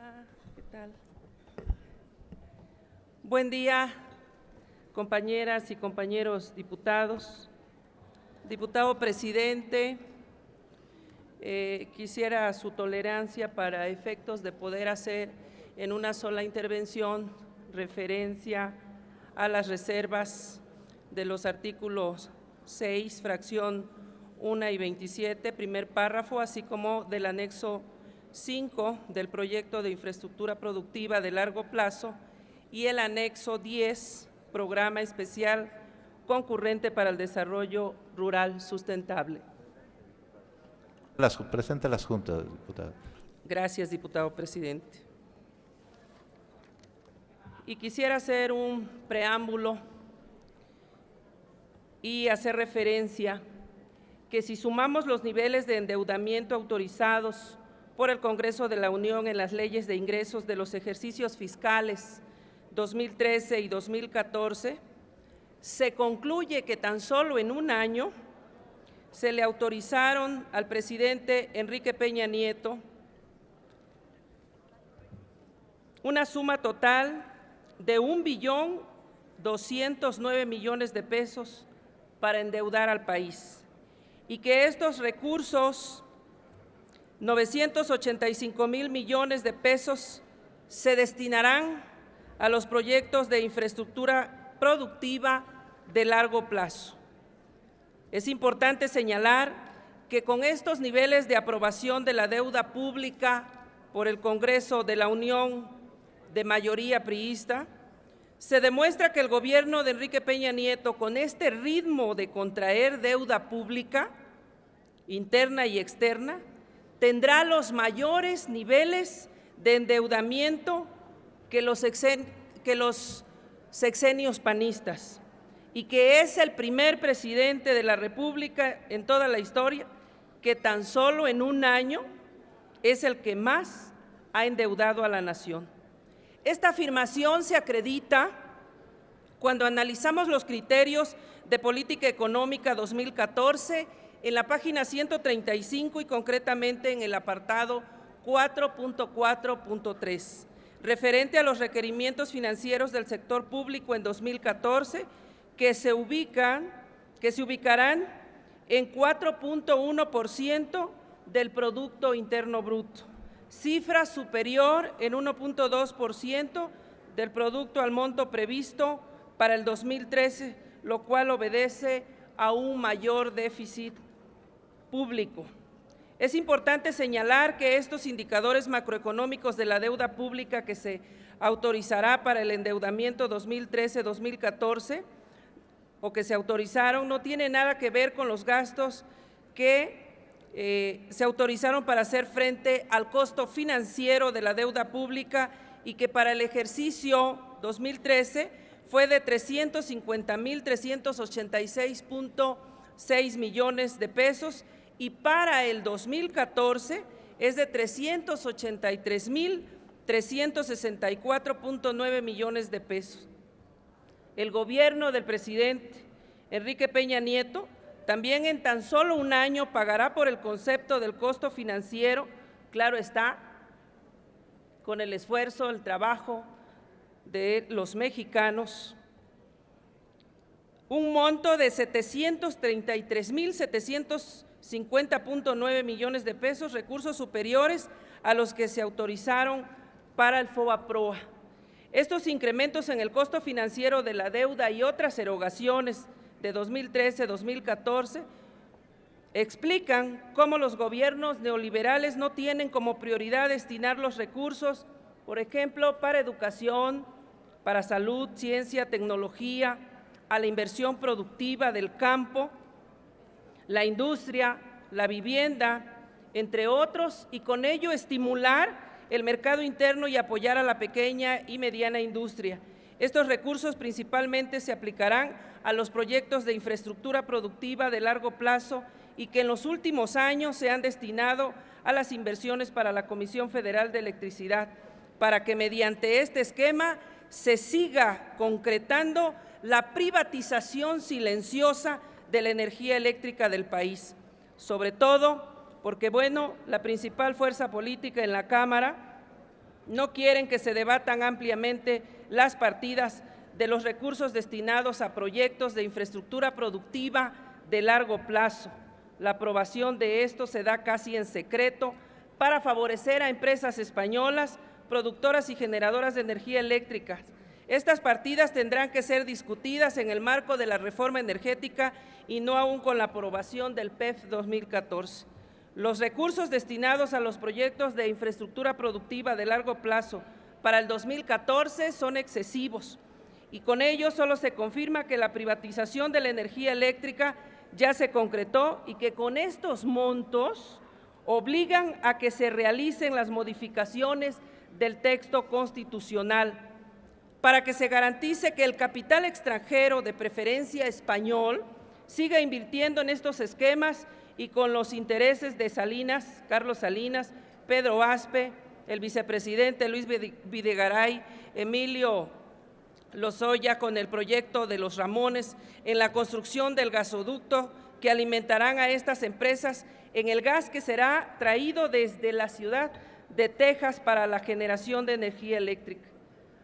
Hola, ¿qué tal? Buen día, compañeras y compañeros diputados. Diputado presidente, quisiera su tolerancia para efectos de poder hacer en una sola intervención referencia a las reservas de los artículos 6, fracción 1 y 27, primer párrafo, así como del anexo 5 del proyecto de infraestructura productiva de largo plazo y el anexo 10, programa especial concurrente para el desarrollo rural sustentable. Presente las juntas, diputado. Gracias, diputado presidente. Y quisiera hacer un preámbulo y hacer referencia que si sumamos los niveles de endeudamiento autorizados por el Congreso de la Unión en las leyes de ingresos de los ejercicios fiscales 2013 y 2014, se concluye que tan solo en un año se le autorizaron al presidente Enrique Peña Nieto una suma total de 1.209.000.000 de pesos para endeudar al país y que estos recursos, 985.000 millones de pesos, se destinarán a los proyectos de infraestructura productiva de largo plazo. Es importante señalar que con estos niveles de aprobación de la deuda pública por el Congreso de la Unión de mayoría priista, se demuestra que el gobierno de Enrique Peña Nieto, con este ritmo de contraer deuda pública, interna y externa, tendrá los mayores niveles de endeudamiento que los sexenios panistas y que es el primer presidente de la República en toda la historia que tan solo en un año es el que más ha endeudado a la nación. Esta afirmación se acredita cuando analizamos los criterios de política económica 2014 en la página 135 y concretamente en el apartado 4.4.3, referente a los requerimientos financieros del sector público en 2014, que se ubicarán en 4.1% del Producto Interno Bruto, cifra superior en 1.2% del producto al monto previsto para el 2013, lo cual obedece a un mayor déficit público. Es importante señalar que estos indicadores macroeconómicos de la deuda pública que se autorizará para el endeudamiento 2013-2014 o que se autorizaron no tiene nada que ver con los gastos que se autorizaron para hacer frente al costo financiero de la deuda pública y que para el ejercicio 2013 fue de 350.386.6 millones de pesos y para el 2014 es de 383.364.9 millones de pesos. El gobierno del presidente Enrique Peña Nieto también en tan solo un año pagará por el concepto del costo financiero, claro está, con el esfuerzo, el trabajo de los mexicanos, un monto de 733.750.9 millones de pesos, recursos superiores a los que se autorizaron para el FOBAPROA. Estos incrementos en el costo financiero de la deuda y otras erogaciones de 2013-2014 explican cómo los gobiernos neoliberales no tienen como prioridad destinar los recursos, por ejemplo, para educación, para salud, ciencia, tecnología, a la inversión productiva del campo, la industria, la vivienda, entre otros, y con ello estimular el mercado interno y apoyar a la pequeña y mediana industria. Estos recursos principalmente se aplicarán a los proyectos de infraestructura productiva de largo plazo y que en los últimos años se han destinado a las inversiones para la Comisión Federal de Electricidad, para que mediante este esquema se siga concretando la privatización silenciosa de la energía eléctrica del país, sobre todo porque, bueno, la principal fuerza política en la Cámara no quieren que se debatan ampliamente las partidas de los recursos destinados a proyectos de infraestructura productiva de largo plazo. La aprobación de esto se da casi en secreto para favorecer a empresas españolas, productoras y generadoras de energía eléctrica. Estas partidas tendrán que ser discutidas en el marco de la reforma energética y no aún con la aprobación del PEF 2014. Los recursos destinados a los proyectos de infraestructura productiva de largo plazo para el 2014 son excesivos y con ello solo se confirma que la privatización de la energía eléctrica ya se concretó y que con estos montos obligan a que se realicen las modificaciones del texto constitucional para que se garantice que el capital extranjero, de preferencia español, siga invirtiendo en estos esquemas y con los intereses de Salinas, Carlos Salinas, Pedro Aspe, el vicepresidente Luis Videgaray, Emilio Lozoya con el proyecto de Los Ramones en la construcción del gasoducto que alimentarán a estas empresas en el gas que será traído desde la ciudad de Texas para la generación de energía eléctrica.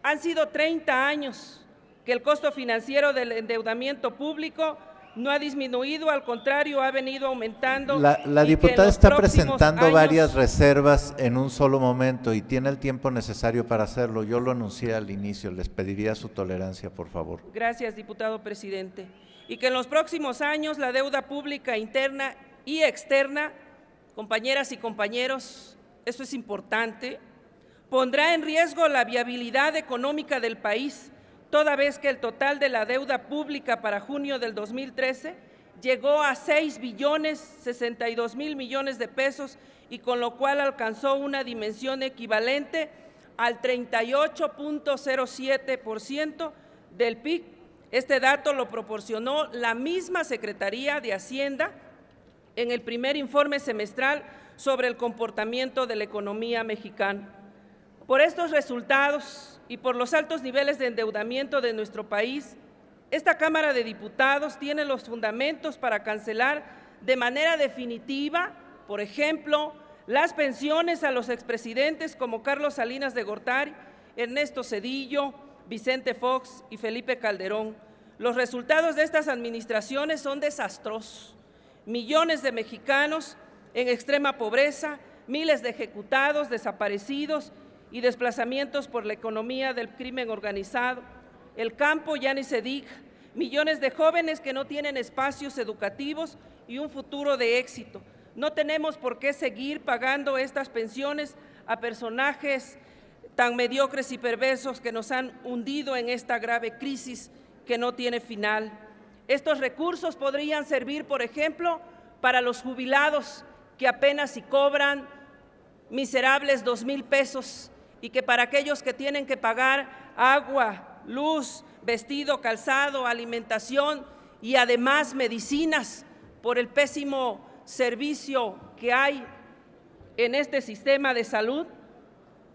Han sido 30 años que el costo financiero del endeudamiento público no ha disminuido, al contrario, ha venido aumentando. La diputada está presentando varias reservas en un solo momento y tiene el tiempo necesario para hacerlo. Yo lo anuncié al inicio, les pediría su tolerancia, por favor. Gracias, diputado presidente. Y que en los próximos años la deuda pública interna y externa, compañeras y compañeros, eso es importante, pondrá en riesgo la viabilidad económica del país, toda vez que el total de la deuda pública para junio del 2013 llegó a 6.062.000 millones de pesos y con lo cual alcanzó una dimensión equivalente al 38.07% del PIB. Este dato lo proporcionó la misma Secretaría de Hacienda en el primer informe semestral sobre el comportamiento de la economía mexicana. Por estos resultados y por los altos niveles de endeudamiento de nuestro país, esta Cámara de Diputados tiene los fundamentos para cancelar de manera definitiva, por ejemplo, las pensiones a los expresidentes como Carlos Salinas de Gortari, Ernesto Zedillo, Vicente Fox y Felipe Calderón. Los resultados de estas administraciones son desastrosos. Millones de mexicanos en extrema pobreza, miles de ejecutados, desaparecidos y desplazamientos por la economía del crimen organizado. El campo ya ni se diga, millones de jóvenes que no tienen espacios educativos y un futuro de éxito. No tenemos por qué seguir pagando estas pensiones a personajes tan mediocres y perversos que nos han hundido en esta grave crisis que no tiene final. Estos recursos podrían servir, por ejemplo, para los jubilados que apenas si cobran miserables 2,000 pesos y que para aquellos que tienen que pagar agua, luz, vestido, calzado, alimentación y además medicinas por el pésimo servicio que hay en este sistema de salud,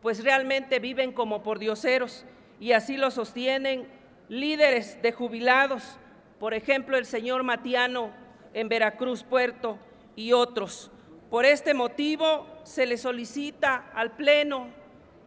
pues realmente viven como pordioseros y así lo sostienen líderes de jubilados, por ejemplo el señor Matiano en Veracruz, Puerto y otros. Por este motivo se le solicita al Pleno,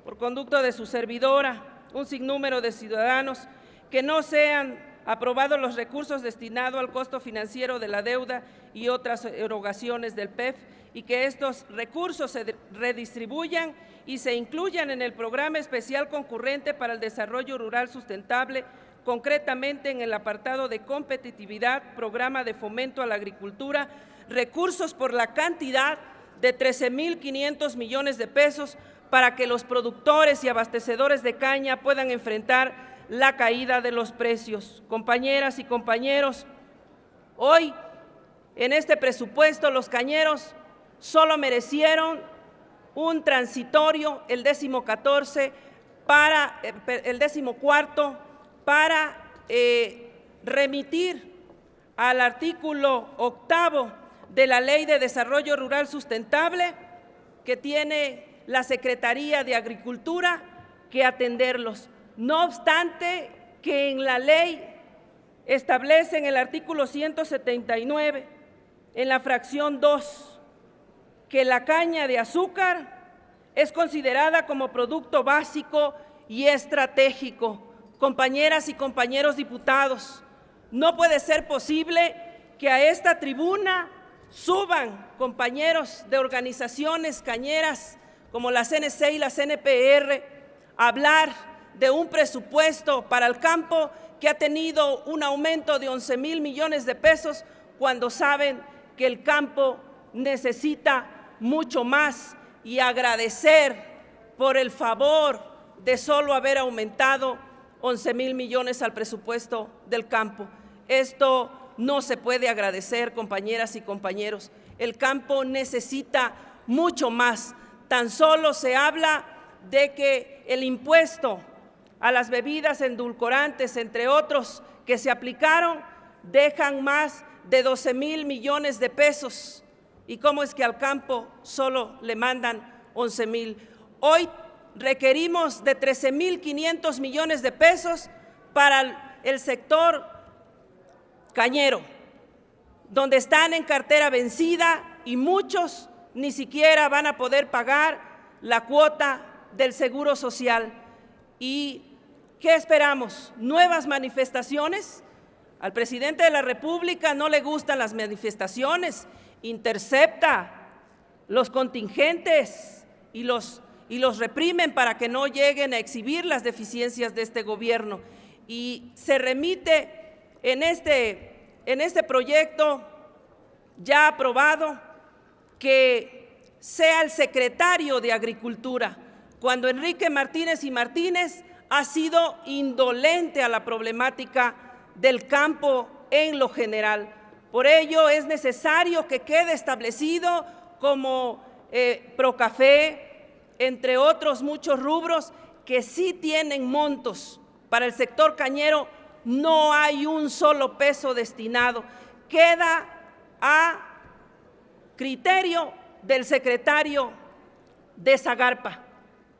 por conducto de su servidora, un sinnúmero de ciudadanos, que no sean aprobados los recursos destinados al costo financiero de la deuda y otras erogaciones del PEF y que estos recursos se redistribuyan y se incluyan en el Programa Especial Concurrente para el Desarrollo Rural Sustentable, concretamente en el apartado de competitividad, Programa de Fomento a la Agricultura, recursos por la cantidad de 13.500 millones de pesos para que los productores y abastecedores de caña puedan enfrentar la caída de los precios. Compañeras y compañeros, hoy en este presupuesto los cañeros solo merecieron un transitorio, el 14º, para remitir al artículo 8 de la Ley de Desarrollo Rural Sustentable que tiene la Secretaría de Agricultura que atenderlos. No obstante que en la ley establece en el artículo 179, en la fracción 2, que la caña de azúcar es considerada como producto básico y estratégico. Compañeras y compañeros diputados, no puede ser posible que a esta tribuna suban compañeros de organizaciones cañeras como la CNC y la CNPR a hablar de un presupuesto para el campo que ha tenido un aumento de 11,000 millones de pesos, cuando saben que el campo necesita mucho más, y agradecer por el favor de solo haber aumentado 11,000 millones al presupuesto del campo. Esto no se puede agradecer, compañeras y compañeros. El campo necesita mucho más. Tan solo se habla de que el impuesto a las bebidas endulcorantes, entre otros, que se aplicaron, dejan más de 12,000 millones de pesos. ¿Y cómo es que al campo solo le mandan 11,000? Hoy requerimos de 13,500 millones de pesos para el sector cañero, donde están en cartera vencida y muchos ni siquiera van a poder pagar la cuota del Seguro Social. ¿Y qué esperamos? ¿Nuevas manifestaciones? Al presidente de la República no le gustan las manifestaciones, intercepta los contingentes y los reprimen para que no lleguen a exhibir las deficiencias de este gobierno. Y se remite en este proyecto ya aprobado que sea el secretario de Agricultura, cuando Enrique Martínez y Martínez ha sido indolente a la problemática del campo en lo general. Por ello es necesario que quede establecido como Procafé, entre otros muchos rubros que sí tienen montos. Para el sector cañero no hay un solo peso destinado. Queda a criterio del secretario de Zagarpa.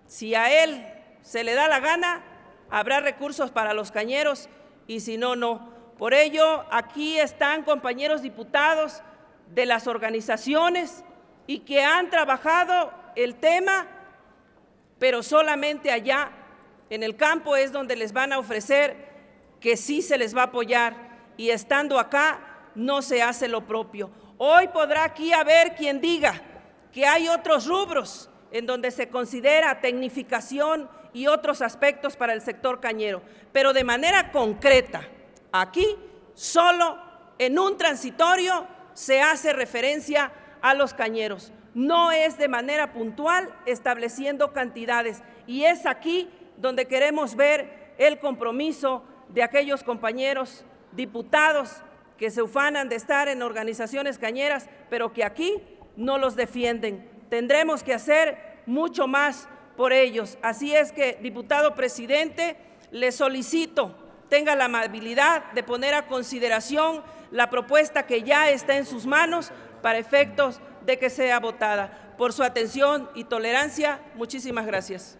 Si a él se le da la gana, habrá recursos para los cañeros, y si no, no. Por ello, aquí están compañeros diputados de las organizaciones y que han trabajado el tema, pero solamente allá en el campo es donde les van a ofrecer que sí se les va a apoyar, y estando acá no se hace lo propio. Hoy podrá aquí haber quien diga que hay otros rubros en donde se considera tecnificación y otros aspectos para el sector cañero, pero de manera concreta, aquí solo en un transitorio se hace referencia a los cañeros, no es de manera puntual estableciendo cantidades, y es aquí donde queremos ver el compromiso de aquellos compañeros diputados que se ufanan de estar en organizaciones cañeras, pero que aquí no los defienden. Tendremos que hacer mucho más por ellos. Así es que, diputado presidente, le solicito tenga la amabilidad de poner a consideración la propuesta que ya está en sus manos para efectos de que sea votada. Por su atención y tolerancia, muchísimas gracias.